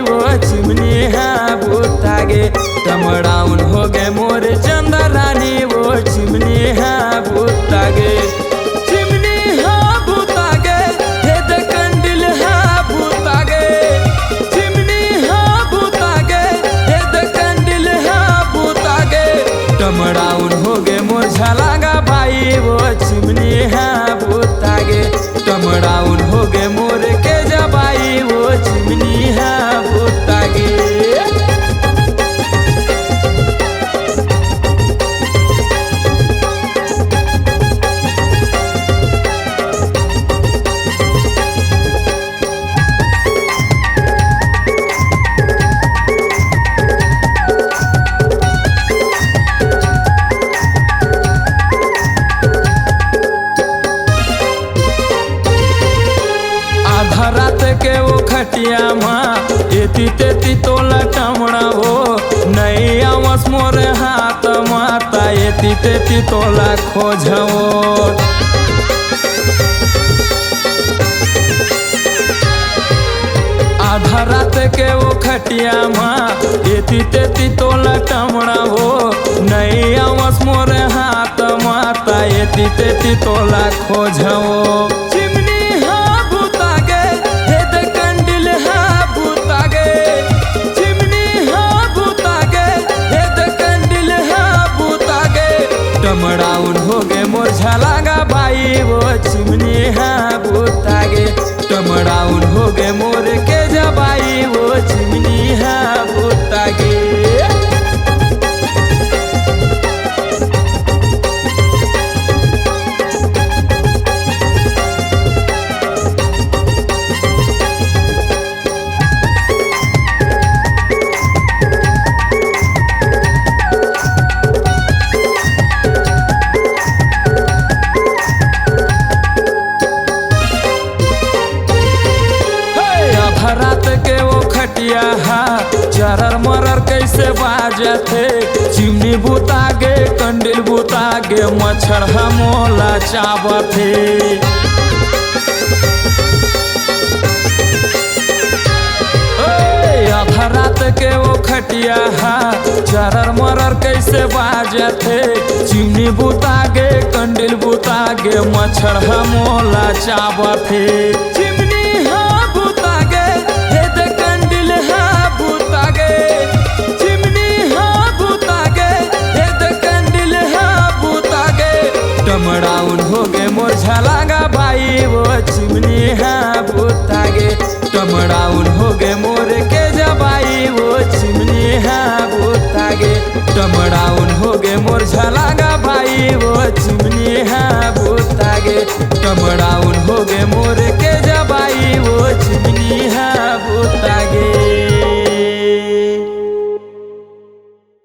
वो चिमनी हाँ भूतागे टमड़ाउन हो गे मोर चंद्रानी वो चिमनी हाँ भूतागे चिमनी हाँ भूतागे हे द कंडिल हाँ भूतागे चिमनी हाँ भूतागे हे द कंडिल हाँ भूतागे टमड़ाउन हो गे मोर झलागा भाई वो चिमनी हाँ भूतागे टमड़ाउन हो गे मोर के जबाई वो चिमनी हाँ भूतागे रात के वो खटिया माँ एती तेती तोला टमड़ा हो नहीं आवस मोर हाथ माता एती तेती तोला खोजवो आधा रात के वो खटिया माँ एती तेती तोला टमड़ा हो नहीं आवस मोर हाथ माता एती तेती तोला खोजवो टमड़ाउन हो गे मोर झलागा भाई वो चिमनी हाँ भूतागे टमड़ाउन हो गे मोर के जबाई वो चिमनी हाँ भूतागे रात के वो खटिया हा चरर मरर कैसे बाजथे चिमनी बुतागे कंडिल बुतागे मच्छर हमोला चाबथे आधा रात के वो खटिया हा चरर मरर कैसे बाजथे चिमनी बुतागे कंडिल बुतागे मच्छर हमोला चाबथे टमड़ाउन हो गे मोर झलागा भाई वो चिमनी हाँ भूतागे टमड़ाउन हो गे मोर के जबाई वो चिमनी हाँ भूतागे टमड़ाउन हो गे मोर झलागा भाई वो चिमनी हाँ भूतागे टमड़ाउन हो गे मोर के जबाई वो चिमनी हाँ भूतागे।